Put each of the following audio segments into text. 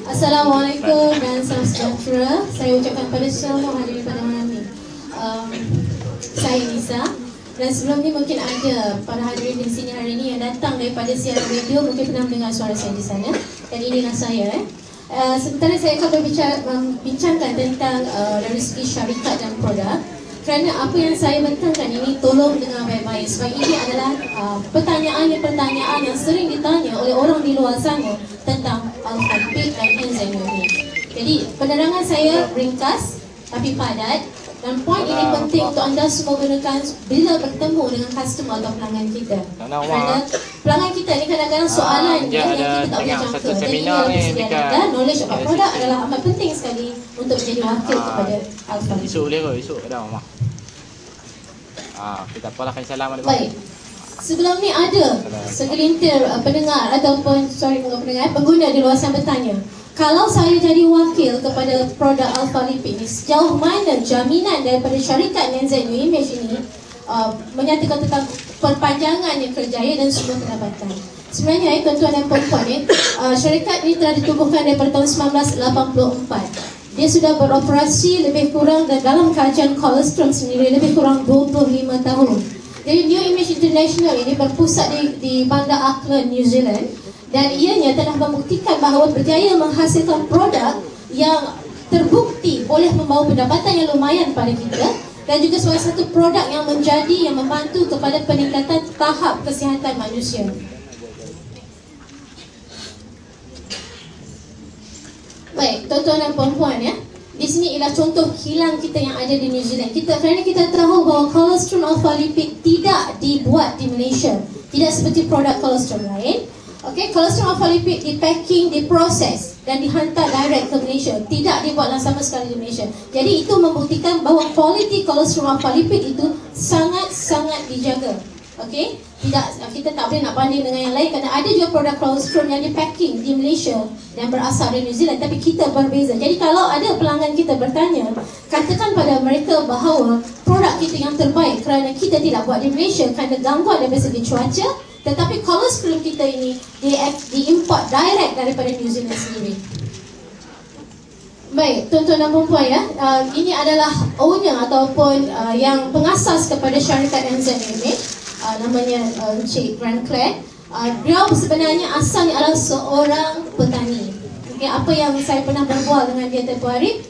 Assalamualaikum dan salam sejahtera. Saya ucapkan pada semua hadirin pada malam ini. Saya Nisa. Dan sebelum ni mungkin ada para hadirin di sini hari ini yang datang daripada siaran radio, mungkin pernah mendengar suara saya di sana. Dan inilah saya. Sementara saya akan membincangkan tentang dari segi syarikat dan produk. Kerana apa yang saya bentangkan ini tolong dengar baik-baik, sebab ini adalah pertanyaan yang sering ditanya oleh orang di luar sana tentang Al-Habib dan NZUMH. Jadi penerangan saya ringkas tapi padat, dan poin ini penting untuk anda semua gunakan bila bertemu dengan customer atau pelanggan kita. Kerana pelanggan kita ni kadang-kadang soalan yang kita tak boleh jangka. Jadi ini dalam persediaan anda, knowledge about produk adalah amat penting sekali untuk menjadi wakil kepada Al-Habib. Esok boleh ke? Esok ada Mama. Kita apalah kasih salam. Baik. Sebelum ni ada segelintir pendengar ataupun pengguna di luar sana bertanya, kalau saya jadi wakil kepada produk Al-Falipid ni, sejauh mana jaminan daripada syarikat NZUMH ini menyatakan tentang perpanjangan yang kerjaya dan semua pendapatan. Sebenarnya tuan-tuan dan puan-puan, syarikat ini telah ditubuhkan daripada tahun 1984. Dia sudah beroperasi lebih kurang, dan dalam kajian Colostrum sendiri lebih kurang 25 tahun. Jadi New Image International ini berpusat di Bandar Auckland, New Zealand, dan ianya telah membuktikan bahawa berjaya menghasilkan produk yang terbukti boleh membawa pendapatan yang lumayan pada kita, dan juga sebagai satu produk yang membantu kepada peningkatan tahap kesihatan manusia. Baik, tuan-tuan dan puan-puan ya. Di sini ialah contoh kilang kita yang ada di New Zealand. Kerana kita tahu bahawa Colostrum Al-Falipid tidak dibuat di Malaysia. Tidak seperti produk Colostrum lain. Okey, Colostrum Al-Falipid dipacking, diproses dan dihantar direct ke Malaysia. Tidak dibuatlah sama sekali di Malaysia. Jadi itu membuktikan bahawa kualiti Colostrum Al-Falipid itu sangat-sangat dijaga. Okey, kita tak boleh nak banding dengan yang lain kerana ada juga produk Colostrum yang dipacking di Malaysia dan berasal dari New Zealand, tapi kita berbeza. Jadi kalau ada pelanggan kita bertanya, katakan pada mereka bahawa produk kita yang terbaik kerana kita tidak buat di Malaysia kerana gangguan dari segi cuaca, tetapi Colostrum kita ini diimport direct daripada New Zealand sendiri. Baik, tuan-tuan dan puan-puan ya, ini adalah owner ataupun yang pengasas kepada syarikat NZUMH. Namanya Encik Grant Clare. Beliau sebenarnya asalnya adalah seorang petani. Okay, apa yang saya pernah berbual dengan dia tempoh hari,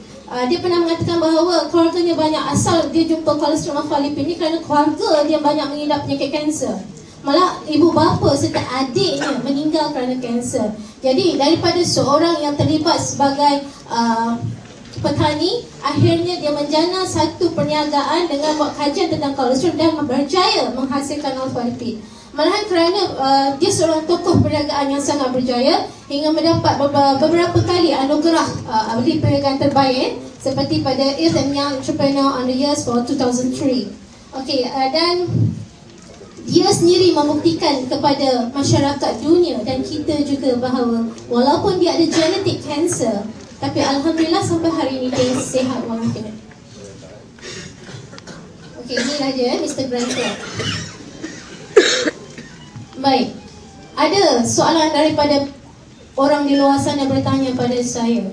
dia pernah mengatakan bahawa keluarganya banyak asal dia jumpa Colostrum Al-Falipid ni kerana keluarga dia banyak mengidap penyakit kanser. Malah ibu bapa serta adiknya meninggal kerana kanser. Jadi daripada seorang yang terlibat sebagai petani, akhirnya dia menjana satu perniagaan dengan buat kajian tentang Colostrum dan berjaya menghasilkan Al-Falipid. Malahan kerana dia seorang tokoh perniagaan yang sangat berjaya hingga mendapat beberapa kali anugerah ahli perniagaan terbaik seperti pada Earth and Young Entrepreneur on the Years for 2003. Okey, dan dia sendiri membuktikan kepada masyarakat dunia dan kita juga bahawa walaupun dia ada genetik kanser, tapi alhamdulillah sampai hari ini dia sihat walafiat. Okey, inilah dia Mr. Grant Clare. Baik, ada soalan daripada orang di luar sana bertanya pada saya,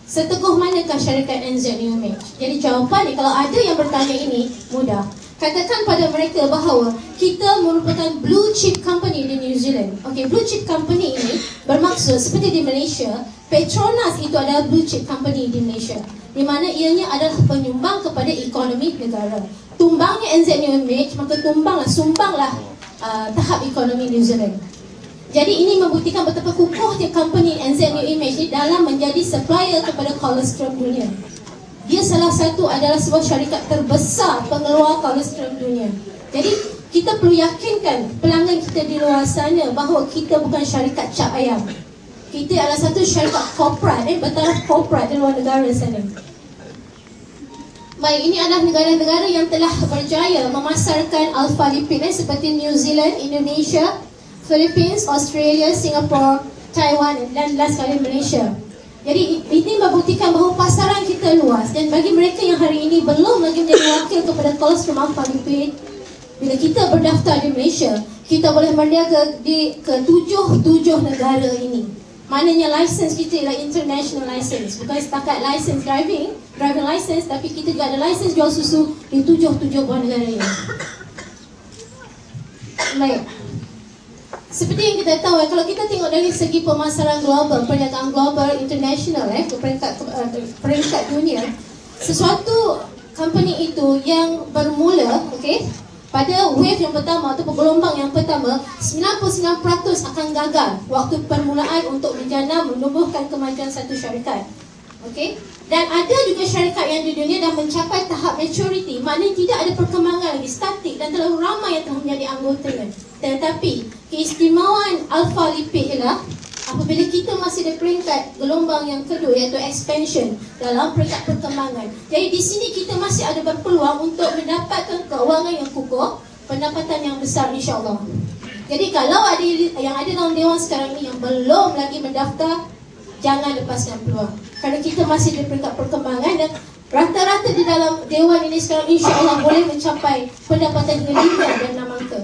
seteguh manakah syarikat NZUMH? Jadi jawapan ni, kalau ada yang bertanya ini, mudah. Katakan pada mereka bahawa kita merupakan blue chip company di New Zealand. Okey, blue chip company ini bermaksud seperti di Malaysia, Petronas itu adalah blue chip company di Malaysia, di mana ianya adalah penyumbang kepada ekonomi negara. Tumbangnya NZUMH, maka sumbanglah tahap ekonomi New Zealand. Jadi ini membuktikan betapa kukuhnya company NZUMH ini dalam menjadi supplier kepada Colostrum dunia. Dia salah satu adalah sebuah syarikat terbesar pengeluar Colostrum dunia. Jadi kita perlu yakinkan pelanggan kita di luar sana bahawa kita bukan syarikat cap ayam. Kita adalah satu syarikat korporat, bertaraf korporat di luar negara sana. Baik, ini adalah negara-negara yang telah berjaya memasarkan Al-Falipid seperti New Zealand, Indonesia, Philippines, Australia, Singapore, Taiwan dan last kali Malaysia. Jadi ini membuktikan bahawa pasaran kita luas, dan bagi mereka yang hari ini belum lagi menjadi wakil kepada Colostrum Al-Falipid, bila kita berdaftar di Malaysia, kita boleh berniaga di ke tujuh negara ini. Maknanya license kita ialah international license. Bukan setakat license driving license, tapi kita juga ada license jual susu di 7 buah negara ini. Baik. Seperti yang kita tahu, kalau kita tengok dari segi pemasaran global, perniagaan global, international, peringkat dunia, sesuatu company itu yang bermula, pada wave yang pertama atau gelombang yang pertama, 99% akan gagal waktu permulaan untuk menjana menumbuhkan kemajuan satu syarikat. Dan ada juga syarikat yang di dunia dah mencapai tahap maturity, maknanya tidak ada perkembangan lagi, statik dan terlalu ramai yang telah menjadi anggotanya. Tetapi keistimewaan alpha lipid ialah apabila kita masih di peringkat gelombang yang kedua, iaitu expansion dalam peringkat perkembangan. Jadi di sini kita masih ada berpeluang untuk mendapatkan keuangan yang kukuh, pendapatan yang besar insya-Allah. Jadi kalau ada yang ada dalam dewan sekarang ini yang belum lagi mendaftar, jangan lepaskan peluang. Kerana kita masih di peringkat perkembangan dan rata-rata di dalam dewan ini sekarang insya-Allah boleh mencapai pendapatan hingga 5 dan 6 angka.